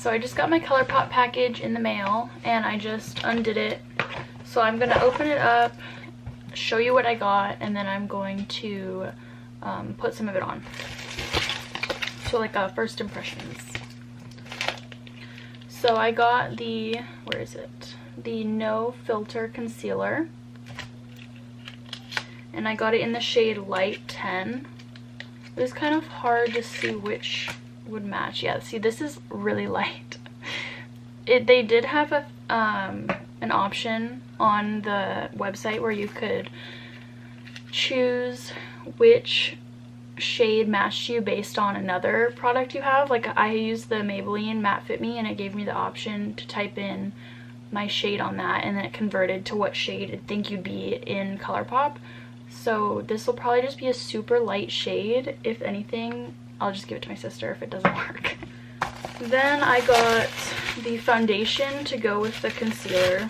So I just got my ColourPop package in the mail and I just undid it. So I'm going to open it up, show you what I got, and then I'm going to put some of it on. So like first impressions. So I got the, where is it? The No Filter Concealer. And I got it in the shade Light 10. It was kind of hard to see which would match. Yeah, see, this is really light. They did have a an option on the website where you could choose which shade matched you based on another product you have. Like I used the Maybelline Matte Fit Me and it gave me the option to type in my shade on that, and then it converted to what shade I think you'd be in ColourPop. So this will probably just be a super light shade. If anything, I'll just give it to my sister if it doesn't work. Then I got the foundation to go with the concealer.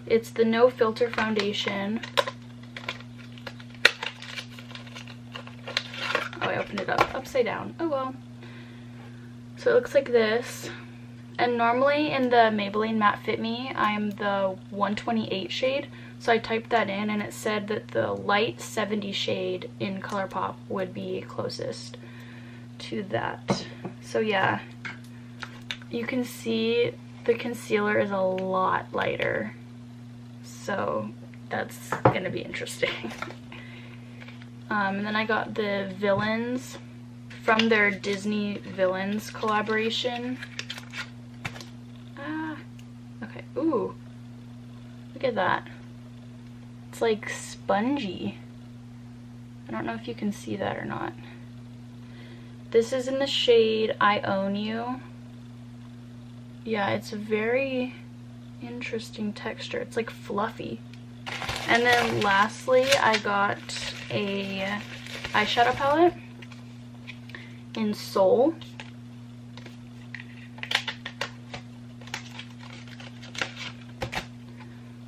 It's the No Filter foundation. Oh, I opened it up upside down. Oh well. So it looks like this. And normally in the Maybelline Matte Fit Me, I'm the 128 shade. So I typed that in and it said that the light 70 shade in ColourPop would be closest to that. So yeah, you can see the concealer is a lot lighter. So that's gonna be interesting. And then I got the Villains from their Disney Villains collaboration. Okay, ooh, look at that. It's like spongy. I don't know if you can see that or not. This is in the shade I Own You. Yeah, it's a very interesting texture. It's like fluffy. And then lastly, I got a eyeshadow palette in Soul.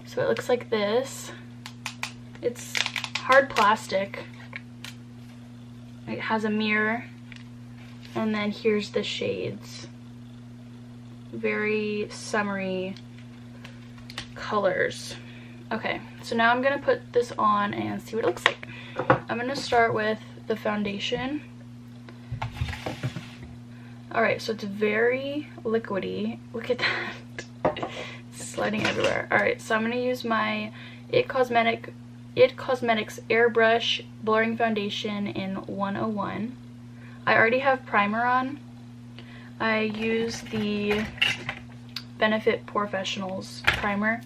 So it looks like this. It's hard plastic. It has a mirror. And then here's the shades. Very summery colors. Okay, so now I'm gonna put this on and see what it looks like. I'm gonna start with the foundation. Alright, so it's very liquidy. Look at that. It's sliding everywhere. Alright, so I'm gonna use my It Cosmetics Airbrush Blurring Foundation in 101. I already have primer on. I use the Benefit Professionals primer.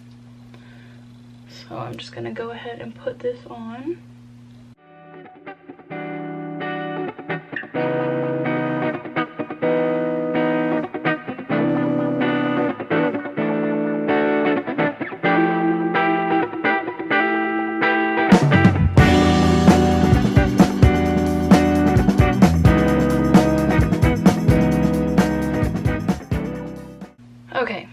So I'm just gonna go ahead and put this on. Okay,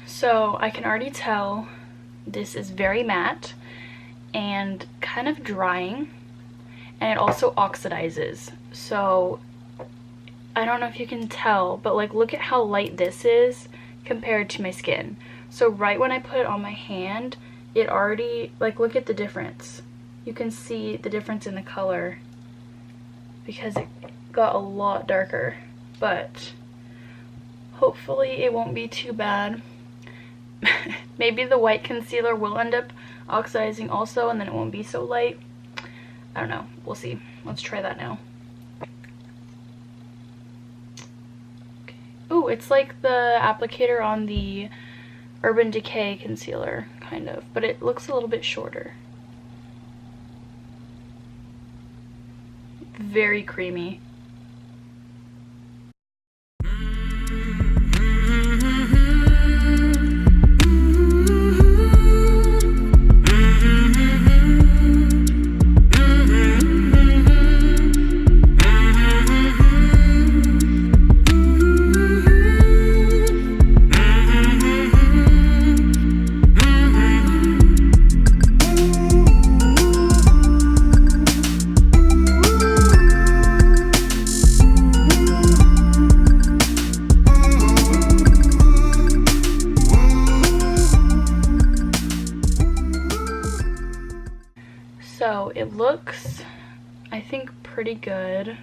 so I can already tell this is very matte and kind of drying, and it also oxidizes. So I don't know if you can tell, but like look at how light this is compared to my skin. So right when I put it on my hand, it already, like, look at the difference. You can see the difference in the color because it got a lot darker, but hopefully it won't be too bad. Maybe the white concealer will end up oxidizing also, and then it won't be so light. I don't know. We'll see. Let's try that now. Okay. Ooh, it's like the applicator on the Urban Decay concealer, kind of, but it looks a little bit shorter. Very creamy. it looks, I think, pretty good.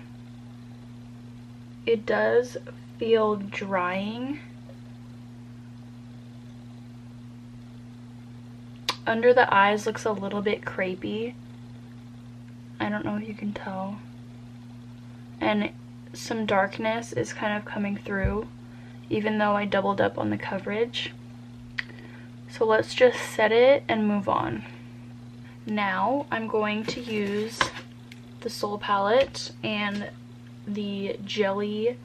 It does feel drying. Under the eyes looks a little bit crepey. I don't know if you can tell. And some darkness is kind of coming through, even though I doubled up on the coverage. So let's just set it and move on. Now I'm going to use the Soul palette and the jelly,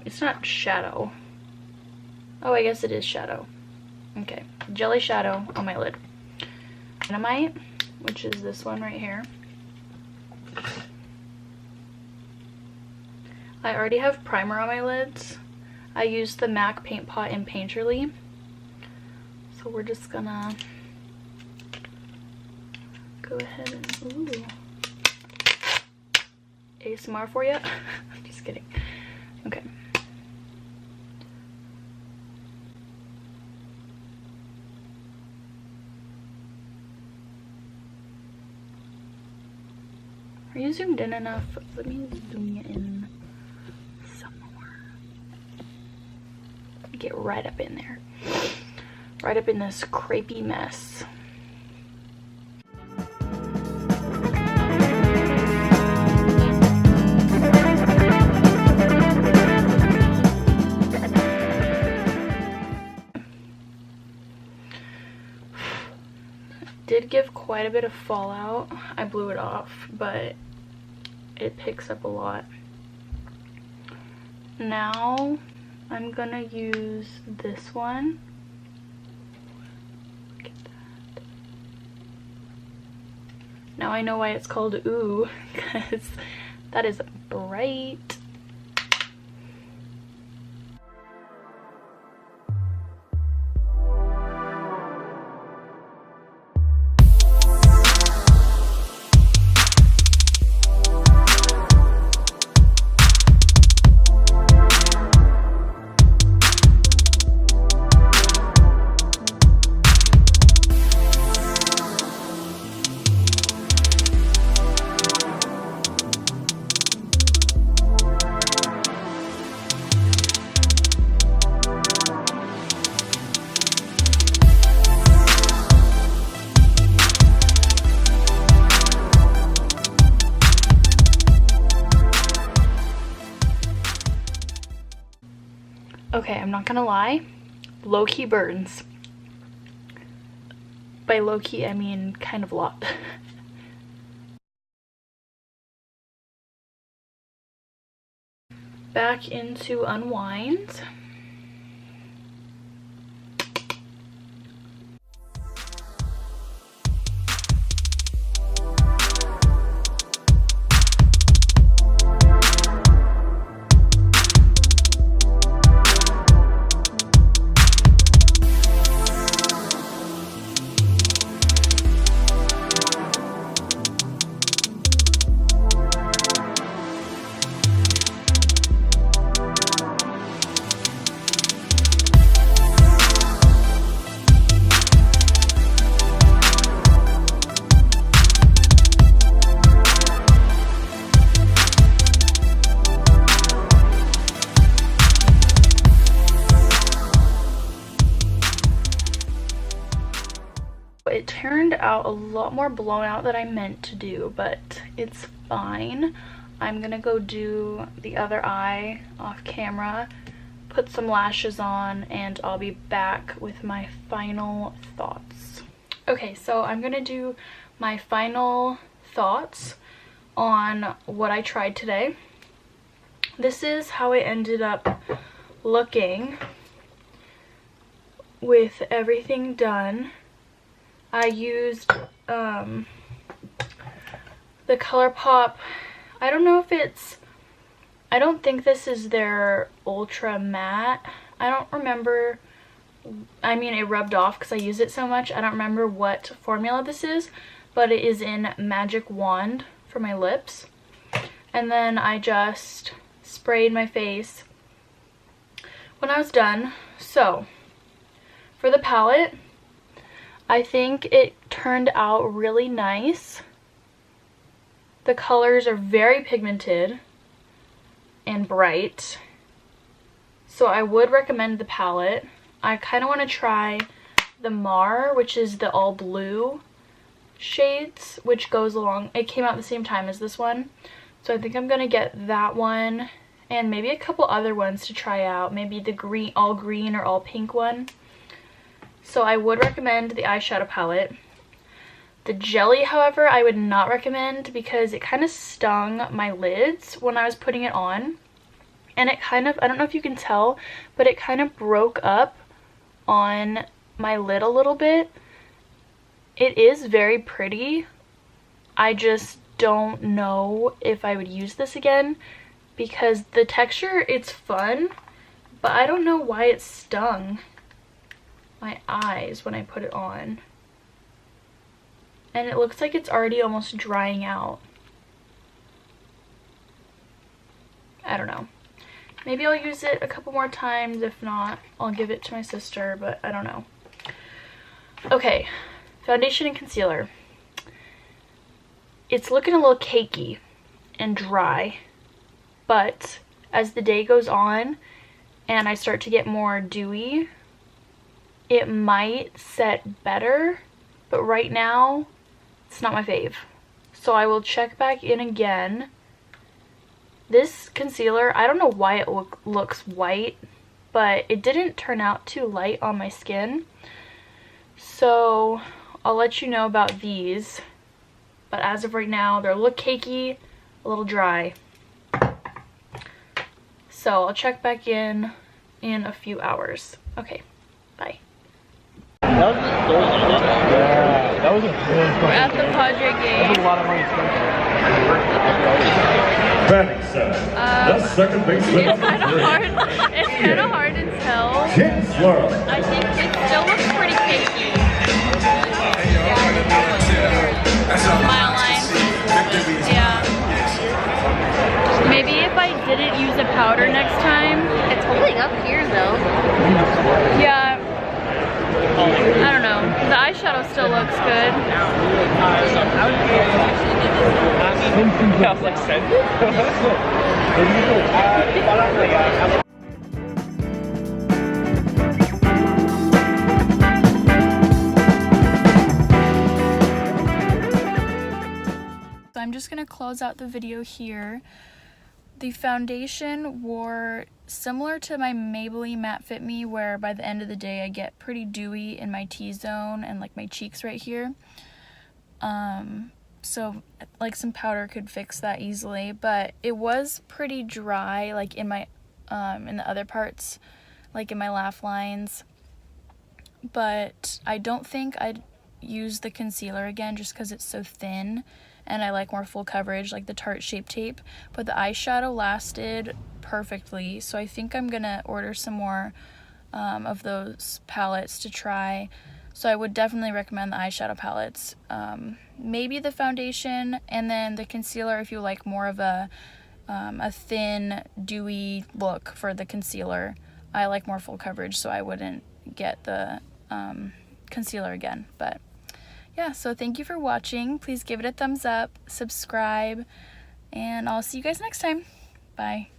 it's not shadow. Oh, I guess it is shadow. Okay, jelly shadow on my lid. Dynamite, which is this one right here. I already have primer on my lids. I used the MAC Paint Pot in Painterly. So we're just gonna go ahead and, ooh, ASMR for you. Just kidding. Okay. Are you zoomed in enough? Let me zoom you in some more. Get right up in there. Right up in this crepey mess. Did give quite a bit of fallout. I blew it off, but it picks up a lot. Now I'm gonna use this one. Look at that. Now I know why it's called Ooh, because that is bright. Okay, I'm not gonna lie, low-key burns. By low-key, I mean kind of a lot. Back into Unwind. It turned out a lot more blown out than I meant to do, but it's fine. I'm gonna go do the other eye off camera, put some lashes on, and I'll be back with my final thoughts. Okay, so I'm gonna do my final thoughts on what I tried today. This is how it ended up looking with everything done. I used the ColourPop. I don't know if it's, I don't think this is their Ultra Matte. I don't remember, I mean it rubbed off because I use it so much. I don't remember what formula this is, but it is in Magic Wand for my lips. And then I just sprayed my face when I was done. So for the palette, I think it turned out really nice. The colors are very pigmented and bright, so I would recommend the palette. I kind of want to try the Mar, which is the all blue shades, which goes along, it came out the same time as this one, so I think I'm gonna get that one and maybe a couple other ones to try out, maybe the green, all green or all pink one. So I would recommend the eyeshadow palette. The jelly, however, I would not recommend because it kind of stung my lids when I was putting it on. And it kind of, I don't know if you can tell, but it kind of broke up on my lid a little bit. It is very pretty. I just don't know if I would use this again because the texture, it's fun, but I don't know why it stung my eyes when I put it on. And it looks like it's already almost drying out. I don't know. Maybe I'll use it a couple more times. If not, I'll give it to my sister, but I don't know. Okay, foundation and concealer. It's looking a little cakey and dry, but as the day goes on and I start to get more dewy, it might set better, but right now it's not my fave. So I will check back in again. This concealer, I don't know why it looks white, but it didn't turn out too light on my skin. So I'll let you know about these. But as of right now, they look cakey, a little dry. So I'll check back in a few hours. Okay, bye. That was a good. We're at the Padres game. That was a lot of money spent. Batting seven. The second baseman. It's kind of hard. It's kind of hard to tell. I think it still looks pretty cakey. Smile line. Yeah. Maybe if I didn't use a powder next time. It's holding up here though. Yeah. I don't know. The eyeshadow still looks good. I was like, send it? So I'm just going to close out the video here. The foundation wore similar to my Maybelline Matte Fit Me, where by the end of the day I get pretty dewy in my T-zone and like my cheeks right here. So like some powder could fix that easily, but it was pretty dry like in my in the other parts, like in my laugh lines. But I don't think I'd use the concealer again just because it's so thin and I like more full coverage like the Tarte Shape Tape. But the eyeshadow lasted perfectly, so I think I'm gonna order some more of those palettes to try. So I would definitely recommend the eyeshadow palettes. Maybe the foundation and then the concealer if you like more of a thin, dewy look for the concealer. I like more full coverage, so I wouldn't get the concealer again. But yeah, so thank you for watching. Please give it a thumbs up, subscribe, and I'll see you guys next time. Bye.